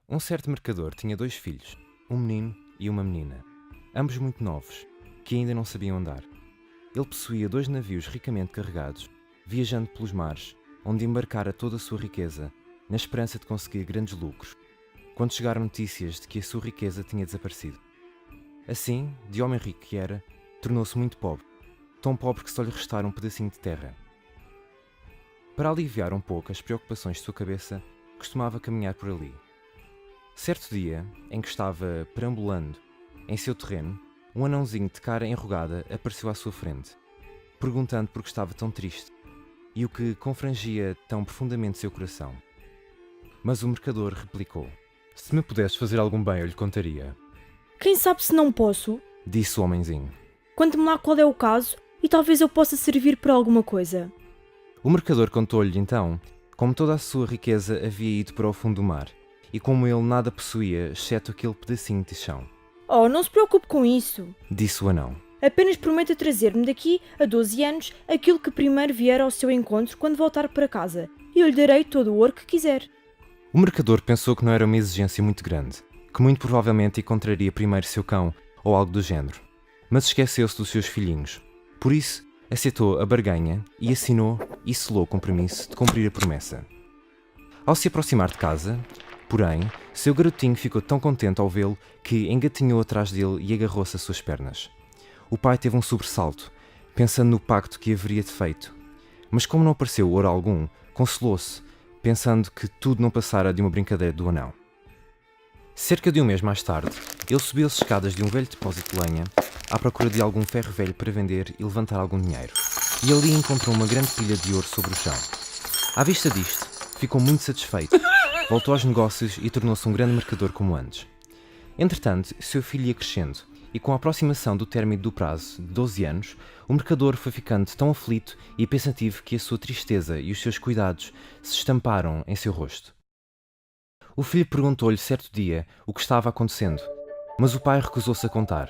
Um certo mercador tinha 2 filhos, um menino e uma menina, ambos muito novos, que ainda não sabiam andar. Ele possuía 2 navios ricamente carregados, viajando pelos mares, onde embarcara toda a sua riqueza, na esperança de conseguir grandes lucros, quando chegaram notícias de que a sua riqueza tinha desaparecido. Assim, de homem rico que era, tornou-se muito pobre, tão pobre que só lhe restara um pedacinho de terra. Para aliviar um pouco as preocupações de sua cabeça, costumava caminhar por ali. Certo dia, em que estava perambulando em seu terreno, um anãozinho de cara enrugada apareceu à sua frente, perguntando por que estava tão triste e o que confrangia tão profundamente seu coração. Mas o mercador replicou: "Se me pudesse fazer algum bem, eu lhe contaria", Quem sabe se não posso? disse o homenzinho. Conte-me lá qual é o caso e talvez eu possa servir para alguma coisa. O mercador contou-lhe então como toda a sua riqueza havia ido para o fundo do mar e como ele nada possuía exceto aquele pedacinho de chão. Oh, não se preocupe com isso. Disse o anão. Apenas prometa trazer-me daqui a 12 anos aquilo que primeiro vier ao seu encontro quando voltar para casa e eu lhe darei todo o ouro que quiser. O mercador pensou que não era uma exigência muito grande, que muito provavelmente encontraria primeiro seu cão ou algo do género, mas esqueceu-se dos seus filhinhos. Por isso, aceitou a barganha e assinou e selou o compromisso de cumprir a promessa. Ao se aproximar de casa, porém, seu garotinho ficou tão contente ao vê-lo que engatinhou atrás dele e agarrou-se às suas pernas. O pai teve um sobressalto, pensando no pacto que haveria feito, mas como não apareceu ouro algum, consolou-se, pensando que tudo não passara de uma brincadeira do anão. Cerca de um mês mais tarde, ele subiu as escadas de um velho depósito de lenha à procura de algum ferro velho para vender e levantar algum dinheiro, e ali encontrou uma grande pilha de ouro sobre o chão. À vista disto, ficou muito satisfeito, voltou aos negócios e tornou-se um grande mercador como antes. Entretanto, seu filho ia crescendo, e com a aproximação do término do prazo de 12 anos, o mercador foi ficando tão aflito e pensativo que a sua tristeza e os seus cuidados se estamparam em seu rosto. O filho perguntou-lhe certo dia o que estava acontecendo, mas o pai recusou-se a contar.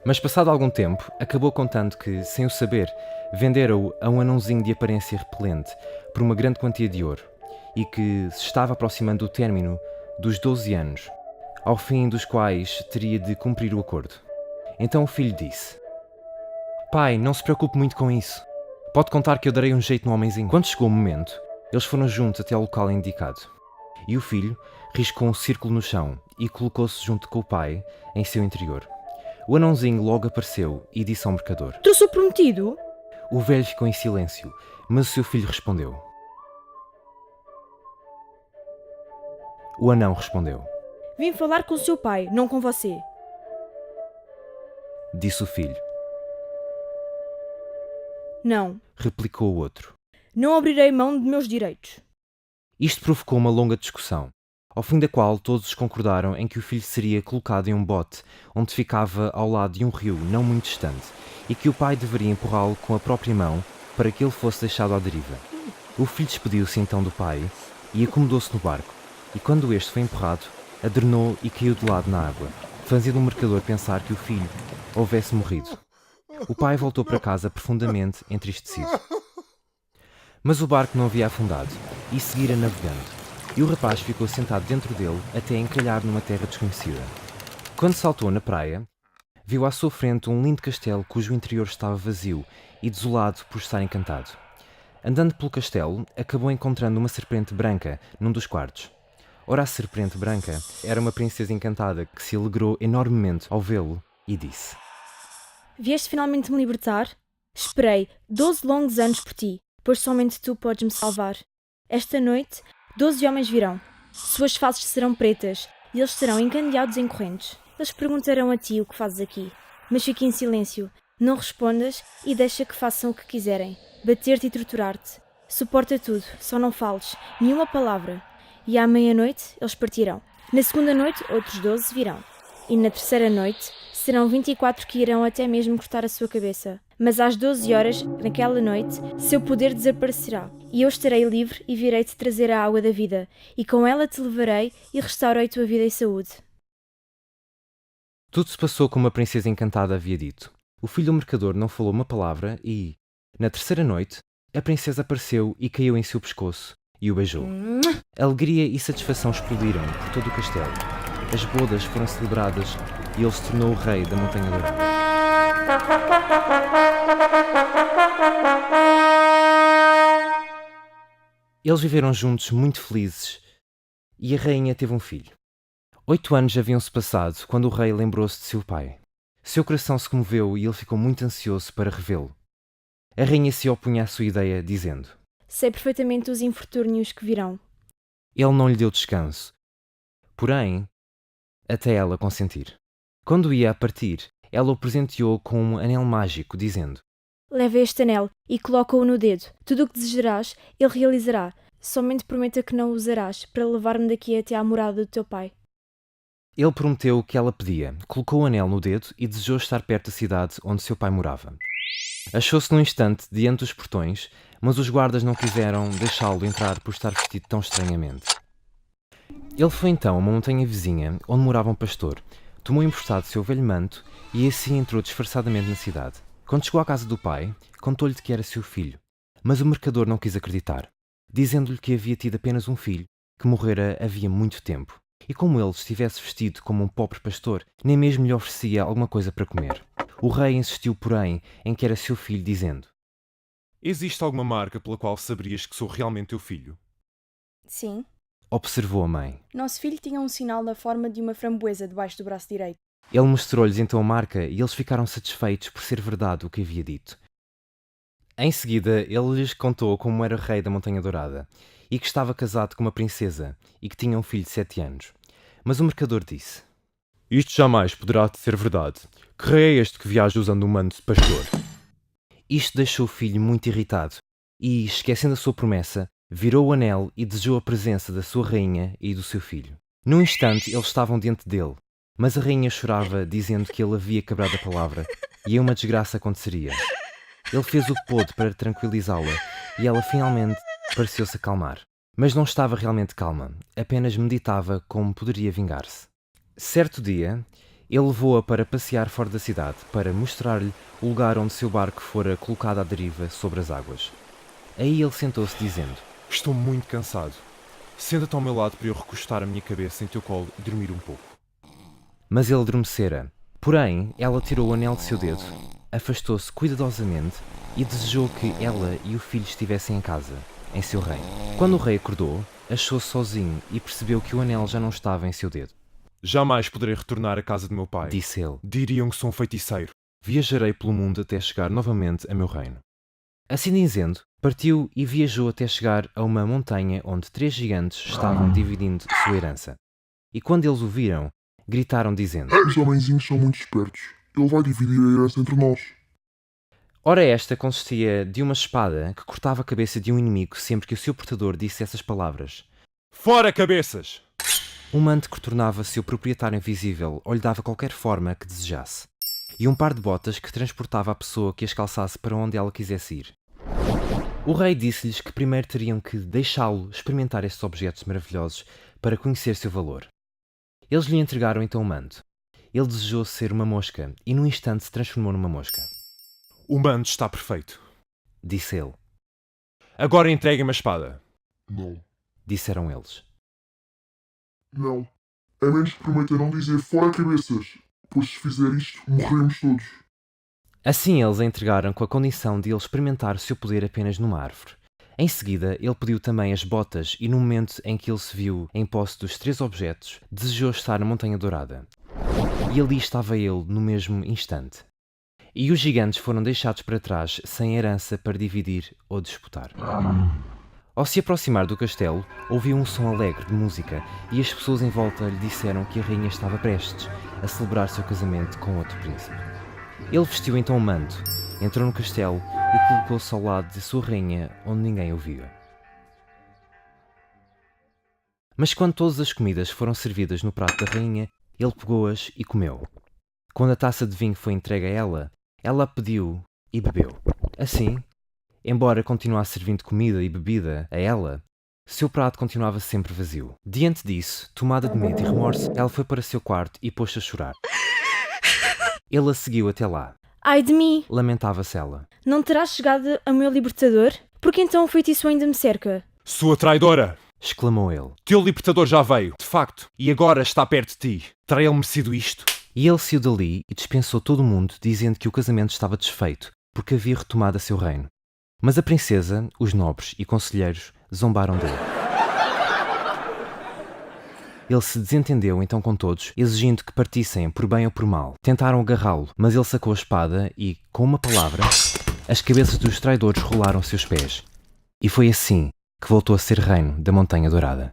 Mas passado algum tempo, acabou contando que, sem o saber, vendera-o a um anãozinho de aparência repelente por uma grande quantia de ouro, e que se estava aproximando do término dos 12 anos, ao fim dos quais teria de cumprir o acordo. Então o filho disse: "Pai, não se preocupe muito com isso. Pode contar que eu darei um jeito no homenzinho." Quando chegou o momento, eles foram juntos até ao local indicado, e o filho riscou um círculo no chão e colocou-se junto com o pai em seu interior. O anãozinho logo apareceu e disse ao mercador. Trouxe o prometido? O velho ficou em silêncio, mas o seu filho respondeu. O anão respondeu. Vim falar com o seu pai, não com você. Disse o filho. Não, Replicou o outro. não abrirei mão de meus direitos. Isto provocou uma longa discussão, ao fim da qual todos concordaram em que o filho seria colocado em um bote onde ficava ao lado de um rio não muito distante e que o pai deveria empurrá-lo com a própria mão para que ele fosse deixado à deriva. O filho despediu-se então do pai e acomodou-se no barco, e quando este foi empurrado, adrenou e caiu de lado na água, fazendo o mercador pensar que o filho houvesse morrido. O pai voltou para casa profundamente entristecido. Mas o barco não havia afundado e seguira navegando, e o rapaz ficou sentado dentro dele até encalhar numa terra desconhecida. Quando saltou na praia, viu à sua frente um lindo castelo cujo interior estava vazio e desolado por estar encantado. Andando pelo castelo, acabou encontrando uma serpente branca num dos quartos. Ora, a serpente branca era uma princesa encantada que se alegrou enormemente ao vê-lo e disse: Vieste finalmente me libertar? Esperei 12 longos anos por ti, pois somente tu podes me salvar. Esta noite, 12 homens virão. Suas faces serão pretas e eles serão encandeados em correntes. Eles perguntarão a ti o que fazes aqui, mas fique em silêncio, não respondas e deixa que façam o que quiserem, bater-te e torturar-te. Suporta tudo, só não fales, nenhuma palavra. E à meia-noite eles partirão. Na segunda noite, outros 12 virão. E na terceira noite, serão 24 que irão até mesmo cortar a sua cabeça. Mas às 12 horas, naquela noite, seu poder desaparecerá. E eu estarei livre e virei-te trazer a água da vida. E com ela te levarei e restaurei tua vida e saúde. Tudo se passou como a princesa encantada havia dito. O filho do mercador não falou uma palavra e, na terceira noite, a princesa apareceu e caiu em seu pescoço e o beijou. Alegria e satisfação explodiram por todo o castelo. As bodas foram celebradas e ele se tornou o rei da Montanha Dourada. Eles viveram juntos muito felizes e a rainha teve um filho. 8 anos haviam-se passado quando o rei lembrou-se de seu pai. Seu coração se comoveu e ele ficou muito ansioso para revê-lo. A rainha se opunha à sua ideia, dizendo: Sei perfeitamente os infortúnios que virão. Ele não lhe deu descanso. Porém, até ela consentir. Quando ia a partir, ela o presenteou com um anel mágico, dizendo: Leva este anel e coloca-o no dedo. Tudo o que desejarás, ele realizará. Somente prometa que não o usarás para levar-me daqui até à morada do teu pai. Ele prometeu o que ela pedia, colocou o anel no dedo e desejou estar perto da cidade onde seu pai morava. Achou-se num instante diante dos portões, mas os guardas não quiseram deixá-lo entrar por estar vestido tão estranhamente. Ele foi então a uma montanha vizinha, onde morava um pastor, tomou emprestado seu velho manto e assim entrou disfarçadamente na cidade. Quando chegou à casa do pai, contou-lhe que era seu filho, mas o mercador não quis acreditar, dizendo-lhe que havia tido apenas um filho, que morrera havia muito tempo. E como ele estivesse vestido como um pobre pastor, nem mesmo lhe oferecia alguma coisa para comer. O rei insistiu, porém, em que era seu filho, dizendo: Existe alguma marca pela qual saberias que sou realmente teu filho? Sim. Observou a mãe. Nosso filho tinha um sinal na forma de uma framboesa debaixo do braço direito. Ele mostrou-lhes então a marca e eles ficaram satisfeitos por ser verdade o que havia dito. Em seguida, ele lhes contou como era rei da Montanha Dourada e que estava casado com uma princesa e que tinha um filho de 7 anos. Mas o mercador disse: Isto jamais poderá ser verdade. Que rei é este que viaja usando um manto de pastor? Isto deixou o filho muito irritado e, esquecendo a sua promessa, virou o anel e desejou a presença da sua rainha e do seu filho. Num instante, eles estavam diante dele, mas a rainha chorava, dizendo que ele havia quebrado a palavra e uma desgraça aconteceria. Ele fez o que pôde para tranquilizá-la e ela finalmente pareceu-se acalmar. Mas não estava realmente calma, apenas meditava como poderia vingar-se. Certo dia, ele levou-a para passear fora da cidade, para mostrar-lhe o lugar onde seu barco fora colocado à deriva sobre as águas. Aí ele sentou-se dizendo: Estou muito cansado. Senta-te ao meu lado para eu recostar a minha cabeça em teu colo e dormir um pouco. Mas ele adormecera. Porém, ela tirou o anel de seu dedo, afastou-se cuidadosamente e desejou que ela e o filho estivessem em casa, em seu reino. Quando o rei acordou, achou-se sozinho e percebeu que o anel já não estava em seu dedo. Jamais poderei retornar à casa de meu pai. Disse ele: Diriam que sou um feiticeiro. Viajarei pelo mundo até chegar novamente a meu reino. Assim dizendo, partiu e viajou até chegar a uma montanha onde 3 gigantes estavam dividindo sua herança. E quando eles o viram, gritaram dizendo: Os homenzinhos são muito espertos. Ele vai dividir a herança entre nós. Ora, esta consistia de uma espada que cortava a cabeça de um inimigo sempre que o seu portador disse essas palavras. Fora cabeças! Um manto que tornava seu proprietário invisível ou lhe dava qualquer forma que desejasse. E um par de botas que transportava a pessoa que as calçasse para onde ela quisesse ir. O rei disse-lhes que primeiro teriam que deixá-lo experimentar esses objetos maravilhosos para conhecer seu valor. Eles lhe entregaram então o manto. Ele desejou ser uma mosca e num instante se transformou numa mosca. O manto está perfeito. Disse ele. Agora entreguem-me a espada. Não. Disseram eles. Não. A menos que prometa não dizer fora cabeças. Pois se fizer isto, morremos todos. Assim eles a entregaram com a condição de ele experimentar o seu poder apenas numa árvore. Em seguida, ele pediu também as botas e no momento em que ele se viu em posse dos 3 objetos, desejou estar na Montanha Dourada. E ali estava ele no mesmo instante. E os gigantes foram deixados para trás sem herança para dividir ou disputar. Ao se aproximar do castelo, ouviu um som alegre de música e as pessoas em volta lhe disseram que a rainha estava prestes a celebrar seu casamento com outro príncipe. Ele vestiu então o manto, entrou no castelo e colocou-se ao lado de sua rainha, onde ninguém o via. Mas quando todas as comidas foram servidas no prato da rainha, ele pegou-as e comeu. Quando a taça de vinho foi entregue a ela, ela a pediu e bebeu. Assim, embora continuasse servindo comida e bebida a ela, seu prato continuava sempre vazio. Diante disso, tomada de medo e remorso, ela foi para seu quarto e pôs-se a chorar. Ele a seguiu até lá. Ai de mim! Lamentava-se ela. Não terá chegado a meu libertador? Porque então o feitiço ainda me cerca? Sua traidora! exclamou ele. Teu libertador já veio, de facto, e agora está perto de ti. Terá ele merecido isto? E ele saiu dali e dispensou todo o mundo, dizendo que o casamento estava desfeito, porque havia retomado a seu reino. Mas a princesa, os nobres e conselheiros zombaram dele. Ele se desentendeu então com todos, exigindo que partissem por bem ou por mal. Tentaram agarrá-lo, mas ele sacou a espada e, com uma palavra, as cabeças dos traidores rolaram aos seus pés. E foi assim que voltou a ser reino da Montanha Dourada.